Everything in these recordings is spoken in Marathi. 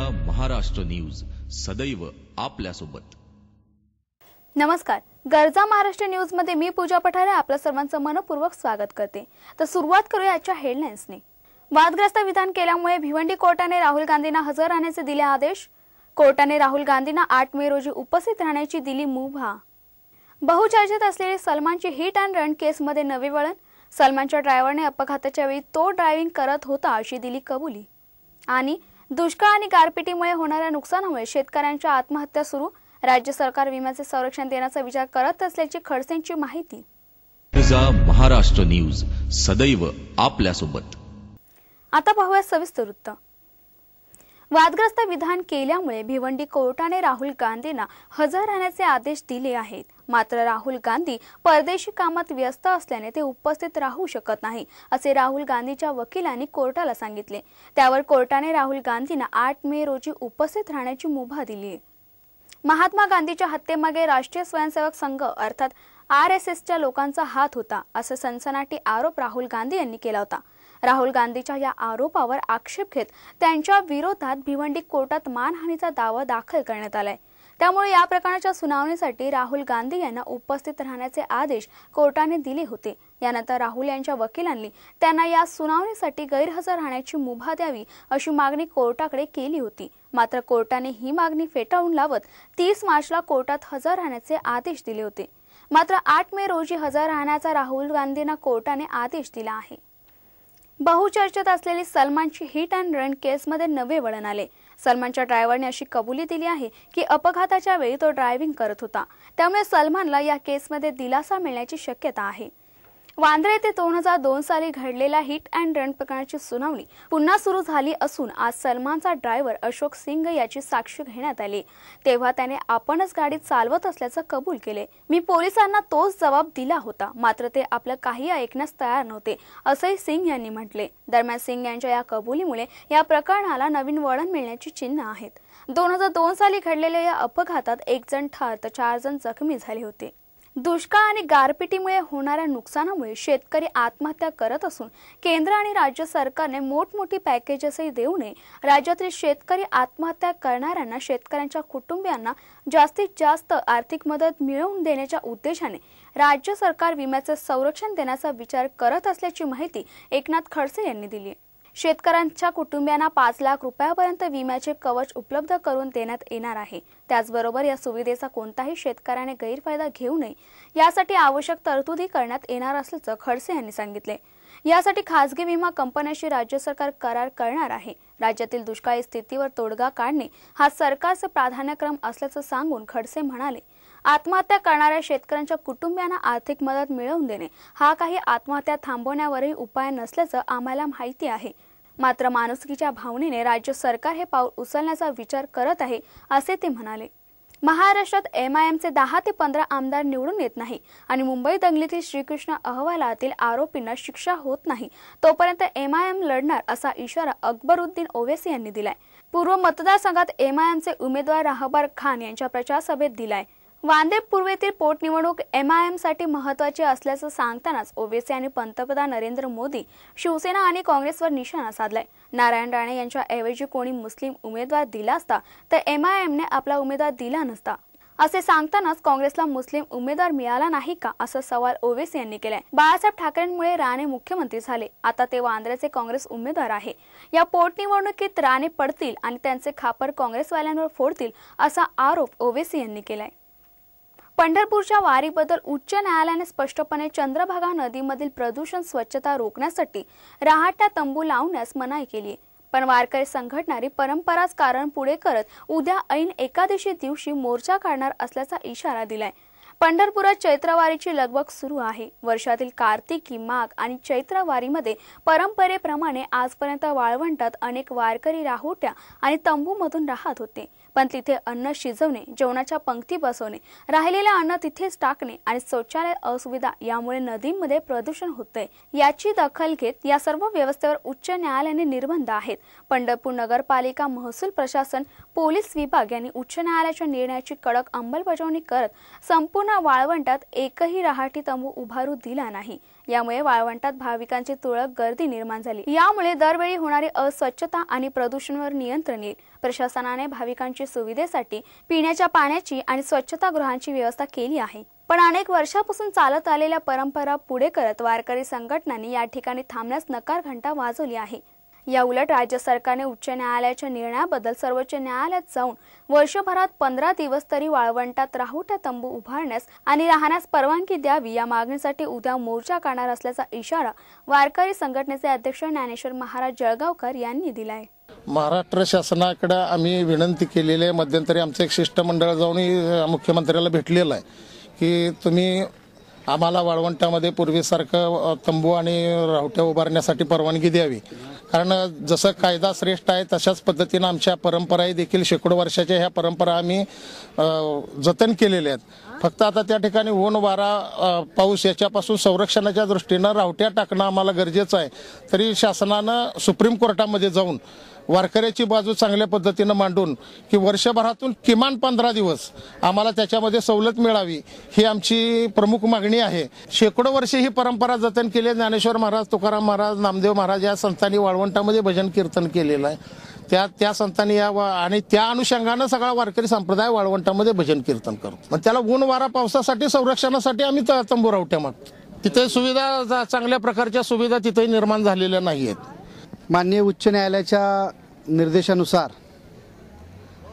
महाराष्ट्र न्यूज सदैव आपल्यासोबत। नमस्कार, गरजा महाराष्ट्र न्यूज मध्ये मी पूजा पठारे आपल्या सर्वांचं मनपूर्वक स्वागत करते। तर सुरुवात करूया आजच्या हेडलाईन्सने। वादग्रस्त विधान केल्यामुळे भिवंडी कोर्टाने राहुल गांधींना हजर राहण्याचे दिले आदेश। कोर्टाने राहुल गांधींना 8 मे रोजी उपस्थित राहण्याची दिली मुभा। बहुचर्चित असलेली सलमानची हिट अँड रन केसमध्ये नवे वळण। सलमानच्या ड्रायव्हरने अपघाताच्या वेळी तो ड्रायव्हिंग करत होता अशी दिली कबुली। आणि दुष्काळ आणि गारपिटीमुळे होणाऱ्या नुकसानामुळे शेतकऱ्यांच्या आत्महत्या सुरू। राज्य सरकार विम्याचे संरक्षण देण्याचा विचार करत असल्याची खडसेंची माहिती। गरजा महाराष्ट्र न्यूज सदैव आपल्यासोबत। आता पाहूया सविस्तर वृत्त। वादग्रस्त विधान केल्यामुळे भिवंडी कोर्टाने राहुल गांधींना हजर राहण्याचे आदेश दिले आहेत। मात्र राहुल गांधी परदेशी कामात व्यस्त असल्याने ते उपस्थित राहू शकत नाही असे राहुल गांधीच्या वकिलांनी कोर्टाला सांगितले। त्यावर कोर्टाने राहुल गांधींना 8 मे रोजी उपस्थित राहण्याची मुभा दिली आहे। महात्मा गांधीच्या हत्येमागे राष्ट्रीय स्वयंसेवक संघ अर्थात RSSच्या लोकांचा हात होता असा सनसनाटी आरोप राहुल गांधी यांनी केला होता। राहुल गांधीच्या या आरोपावर आक्षेप घेत त्यांच्या विरोधात भिवंडी कोर्टात मानहानीचा दावा दाखल करण्यात आलाय। त्यामुळे या प्रकरणाच्या सुनावणीसाठी राहुल गांधी यांना उपस्थित राहण्याचे आदेश कोर्टाने दिले होते। यानंतर राहुल यांच्या वकिलांनी त्यांना या सुनावणीसाठी गैरहजर राहण्याची मुभा द्यावी अशी मागणी कोर्टाकडे केली होती। मात्र कोर्टाने ही मागणी फेटाळून लावत 30 मार्चला कोर्टात हजर राहण्याचे आदेश दिले होते। मात्र 8 मे रोजी हजर राहण्याचा राहुल गांधींना कोर्टाने आदेश दिला आहे। बहुचर्चित असलेली सलमानची हिट अँड रन केसमध्ये नवे वळण आले। सलमानच्या ड्रायव्हरने अशी कबुली दिली आहे की अपघाताच्या वेळी तो ड्रायव्हिंग करत होता। त्यामुळे सलमानला या केसमध्ये दिलासा मिळण्याची शक्यता आहे। वांद्रे येथे 2002 साली घडलेल्या हिट अँड रन प्रकरणाची सुनावणी पुन्हा सुरू झाली असून आज सलमानचा ड्रायव्हर अशोक सिंग याची साक्ष घेण्यात आली। तेव्हा त्याने आपणच गाडी चालवत असल्याचं कबूल केले। मी पोलिसांना तोच जबाब दिला होता, मात्र ते आपलं काही ऐकण्यास तयार नव्हते असंही सिंग यांनी म्हटले। दरम्यान सिंग यांच्या या कबुलीमुळे या प्रकरणाला नवीन वळण मिळण्याची चिन्ह आहेत। 2002 साली घडलेल्या या अपघातात 1 जण ठार तर 4 जण जखमी झाले होते। दुष्काळ आणि गारपिटीमुळे होणाऱ्या नुकसानामुळे शेतकरी आत्महत्या करत असून केंद्र आणि राज्य सरकारने मोठमोठी पॅकेजेसही देऊ नये। राज्यातील शेतकरी आत्महत्या करणाऱ्यांना शेतकऱ्यांच्या कुटुंबियांना जास्तीत जास्त आर्थिक मदत मिळवून देण्याच्या उद्देशाने राज्य सरकार विम्याचे संरक्षण देण्याचा विचार करत असल्याची माहिती एकनाथ खडसे यांनी दिली। शेतकऱ्यांच्या कुटुंबियांना 5 लाख रुपयापर्यंत विम्याचे कवच उपलब्ध करून देण्यात येणार आहे। त्याचबरोबर या सुविधेचा कोणताही शेतकऱ्याने गैरफायदा घेऊ नये यासाठी आवश्यक तरतुदी करण्यात येणार असल्याचं खडसे यांनी सांगितले। यासाठी खासगी विमा कंपन्यांशी राज्य सरकार करार करणार आहे। राज्यातील दुष्काळी स्थितीवर तोडगा काढणे हा सरकारचा प्राधान्यक्रम असल्याचं सांगून खडसे म्हणाले, आत्महत्या करणाऱ्या शेतकऱ्यांच्या कुटुंबियांना आर्थिक मदत मिळवून देणे हा काही आत्महत्या थांबवण्यावरही उपाय नसल्याचं आम्हाला माहिती आहे। मात्र माणुसकीच्या भावनेने राज्य सरकार हे पाऊल उचलण्याचा विचार करत आहे असे ते म्हणाले। महाराष्ट्रात MIMचे 10 ते 15 आमदार निवडून येत नाही आणि मुंबई दंगलीतील श्रीकृष्ण अहवालातील आरोपींना शिक्षा होत नाही तोपर्यंत MIM लढणार असा इशारा अकबरुद्दीन ओवैसी यांनी दिलाय। पूर्व मतदारसंघात MIMचे उमेदवार राहबर खान यांच्या प्रचार सभेत दिलाय। वांद्रे पूर्वेतील पोटनिवडणूक MIM साठी महत्त्वाची असल्याचं सांगतानाच ओवैसी यांनी पंतप्रधान नरेंद्र मोदी, शिवसेना आणि काँग्रेसवर निशाणा साधलाय। नारायण राणे यांच्या ऐवजी कोणी मुस्लिम उमेदवार दिला असता तर MIMने आपला उमेदवार दिला नसता असे सांगतानाच काँग्रेसला मुस्लिम उमेदवार मिळाला नाही का असा सवाल ओवैसी यांनी केलाय। बाळासाहेब ठाकरेंमुळे राणे मुख्यमंत्री झाले, आता ते वांद्र्याचे काँग्रेस उमेदवार आहे। या पोटनिवडणुकीत राणे पडतील आणि त्यांचे खापर काँग्रेसवाल्यांवर फोडतील असा आरोप ओवैसी यांनी केलाय। पंढरपूरच्या वारीबद्दल उच्च न्यायालयाने स्पष्टपणे चंद्रभागा नदीमधील प्रदूषण स्वच्छता रोखण्यासाठी राहत्या तंबू लावण्यास मनाई केली आहे। पण वारकरी संघटनारी परंपराच कारण पुढे करत उद्या ऐन एकादशी दिवशी मोर्चा काढणार असल्याचा इशारा दिलाय। पंढरपुरात चैत्रवारीची लगबग सुरू आहे। वर्षातील कार्तिकी, माघ आणि चैत्रवारीमध्ये परंपरेप्रमाणे आजपर्यंत वाळवंटात अनेक वारकरी राहुट्या आणि तंबूमधून राहत होते। पण तिथे अन्न शिजवणे, जेवणाच्या पंक्ती बसवणे, राहिलेले अन्न तिथेच टाकणे आणि शौचालय असुविधा यामुळे नदीमध्ये प्रदूषण होतंय। याची दखल घेत या सर्व व्यवस्थेवर उच्च न्यायालयाने निर्बंध आहेत। पंढरपूर नगरपालिका, महसूल प्रशासन, पोलीस विभाग यांनी उच्च न्यायालयाच्या निर्णयाची कडक अंमलबजावणी करत संपूर्ण वाळवंटात एकही राहाटी तंबू उभारू दिला नाही। यामुळे वाळवंटात भाविकांची तुरळक गर्दी निर्माण झाली। यामुळे दरवेळी होणारी अस्वच्छता आणि प्रदूषणावर नियंत्रण येईल। प्रशासनाने भाविकांची सुविधेसाठी पिण्याच्या पाण्याची आणि स्वच्छतागृहांची व्यवस्था केली आहे। पण अनेक वर्षापासून चालत आलेल्या परंपरा पुढे करत वारकरी संघटनांनी या ठिकाणी थांबण्यास नकार घंटा वाजवली आहे। या उलट राज्य सरकारने उच्च न्यायालयाच्या निर्णयाबद्दल सर्वोच्च न्यायालयात जाऊन वर्षभरात 15 दिवस तरी वाळवंटात राहुट्या तंबू उभारण्यास आणि राहण्यास परवानगी द्यावी या मागणीसाठी उद्या मोर्चा काढणार असल्याचा इशारा वारकरी संघटनेचे अध्यक्ष ज्ञानेश्वर महाराज जळगावकर यांनी दिलाय। महाराष्ट्र शासनाकडे आम्ही विनंती केलेली आहे। मध्यंतरी आमचं एक शिष्टमंडळ जाऊन मुख्यमंत्र्याला भेटलेलं आहे की तुम्ही आम्हाला वाळवंटामध्ये पूर्वीसारखं तंबू आणि राहुट्या उभारण्यासाठी परवानगी द्यावी, कारण जसं कायदा श्रेष्ठ आहे तशाच पद्धतीनं आमच्या परंपराही देखील शेकडो वर्षाच्या ह्या परंपरा आम्ही जतन केलेल्या आहेत। फक्त आता त्या ठिकाणी ऊन वारा पाऊस याच्यापासून संरक्षणाच्या दृष्टीनं राहुट्या टाकणं आम्हाला गरजेचं आहे। तरी शासनानं सुप्रीम कोर्टामध्ये जाऊन वारकऱ्याची बाजू चांगल्या पद्धतीनं मांडून की वर्षभरातून किमान 15 दिवस आम्हाला त्याच्यामध्ये सवलत मिळावी ही आमची प्रमुख मागणी आहे। शेकडो वर्षे ही परंपरा जतन केली। ज्ञानेश्वर महाराज, तुकाराम महाराज, नामदेव महाराज या संतांनी वाळवंटामध्ये भजन कीर्तन केलेलं आहे। त्या संतांनी आणि त्या अनुषंगानं सगळा वारकरी संप्रदाय वाळवंटामध्ये भजन कीर्तन करतो। मग त्याला ऊन वारा पावसासाठी संरक्षणासाठी आम्ही तंबू राहुट्या मागतो। तिथे सुविधा चांगल्या प्रकारच्या सुविधा तिथे निर्माण झालेल्या नाही आहेत। माननीय उच्च न्यायालयाच्या निर्देशानुसार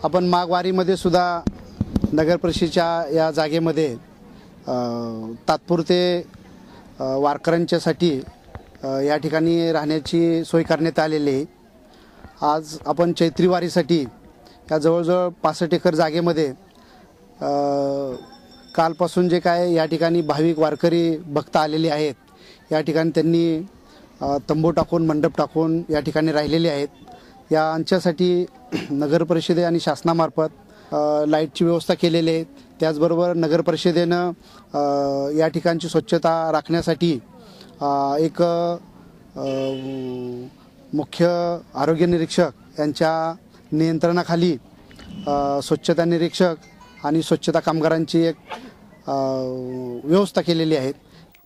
आपण माघवारीमध्ये सुद्धा नगर परिषदेच्या या जागेमध्ये तात्पुरते वारकऱ्यांच्यासाठी या ठिकाणी राहण्याची सोय करण्यात आलेली आहे। आज आपण चैत्री वारीसाठी या जवळजवळ 65 एकर जागेमध्ये कालपासून जे काय या ठिकाणी भाविक वारकरी भक्त आलेले आहेत, या ठिकाणी त्यांनी तंबू टाकून मंडप टाकून या ठिकाणी राहिलेले आहेत। यांच्यासाठी नगर परिषदे आणि शासनामार्फत लाईटची व्यवस्था केलेली आहे। त्याचबरोबर नगर परिषदेनं या ठिकाणची स्वच्छता राखण्यासाठी एक मुख्य आरोग्य निरीक्षक यांच्या नियंत्रणाखाली स्वच्छता निरीक्षक आणि स्वच्छता कामगारांची एक व्यवस्था केलेली आहे।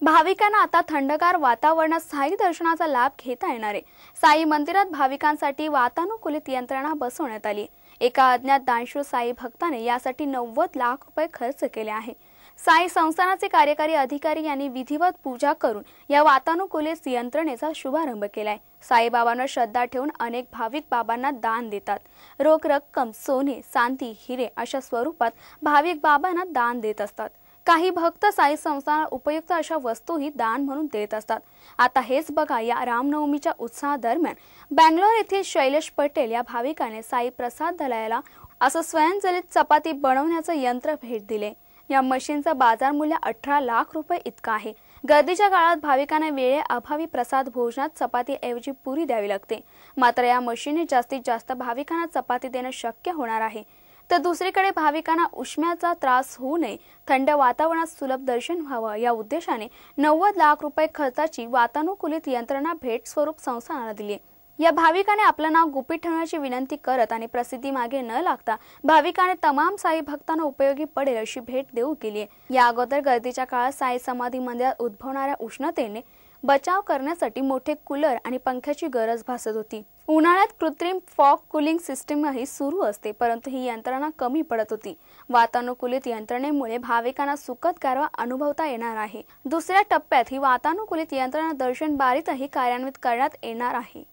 भाविकांना आता थंडगार वातावरणात साई दर्शनाचा लाभ घेता येणार आहे। साई मंदिरात भाविकांसाठी वातानुकूलित यंत्रणा बसवण्यात आली। एका अज्ञात दानशूर साई भक्ताने यासाठी 90 लाख रुपये खर्च केले आहे। साई संस्थानाचे कार्यकारी अधिकारी यांनी विधिवत पूजा करून या वातानुकूलित यंत्रणेचा शुभारंभ केलाय। साईबाबांवर श्रद्धा ठेवून अनेक भाविक बाबांना दान देतात। रोख रक्कम, सोने, चांदी, हिरे अशा स्वरूपात भाविक बाबांना दान देत असतात। काही भक्त साई संस्थानाला उपयुक्त अशा वस्तूही दान म्हणून देत असतात। आता हेच बघा, या रामनवमीच्या उत्सवादरम्यान बँगलोर येथील शैलेश पटेल या भाविकाने साई प्रसादालयाला असं स्वयंचलित चपाती बनवण्याचं यंत्र भेट दिले। या मशीनचं बाजार मूल्य 18 लाख रुपये इतकं आहे। गर्दीच्या काळात भाविकांना वेळेअभावी प्रसाद भोजनात चपाती ऐवजी पुरी द्यावी लागते। मात्र या मशीनने जास्तीत जास्त भाविकांना चपाती देणं शक्य होणार आहे। तर दुसरीकडे भाविकांना उष्म्याचा त्रास होऊ नये, थंड वातावरणात सुलभ दर्शन व्हावं या उद्देशाने 90 लाख रुपये खर्चाची वातानुकूलित यंत्रणा भेट स्वरूप संस्थानाला दिली। या भाविकाने आपलं नाव गुपित ठेवण्याची विनंती करत आणि प्रसिद्धी मागे न लागता भाविकाने तमाम साई भक्तांना उपयोगी पडेल अशी भेट देऊ केली आहे। या अगोदर गर्दीच्या काळात साई समाधी मंदिरात उद्भवणाऱ्या उष्णतेने बचाव करण्यासाठी मोठे कूलर आणि पंख्याची गरज भासत होती। उन्हाळ्यात कृत्रिम फॉग कूलिंग सिस्टीमही सुरू असते, परंतु ही यंत्रणा कमी पडत होती। वातानुकूलित यंत्रणेमुळे भाविकांना सुखद गारवा अनुभवता येणार आहे। दुसऱ्या टप्प्यात ही वातानुकूलित यंत्रणा दर्शन बारीतही कार्यान्वित करण्यात येणार आहे।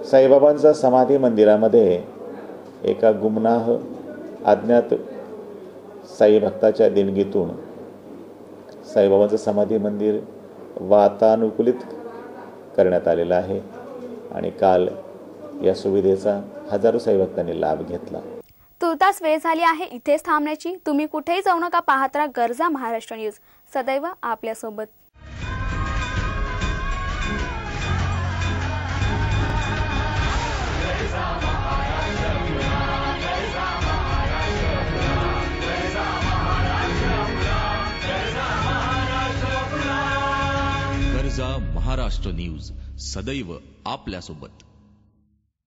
साईबाबांच्या समाधी मंदिरामध्ये एका गुमनाह अज्ञात साई भक्ताच्या देणगीतून साईबाबांचं समाधी मंदिर वातानुकूलित करण्यात आलेलं आहे आणि काल या सुविधेचा हजारो साई भक्तांनी लाभ घेतला। तुर्तास वेळ झाली आहे इथेच थांबण्याची। तुम्ही कुठेही जाऊ नका, पाहत राहा गरजा महाराष्ट्र न्यूज, सदैव आपल्या सोबत। गरजा महाराष्ट्र न्यूज, सदैव आपल्यासोबत।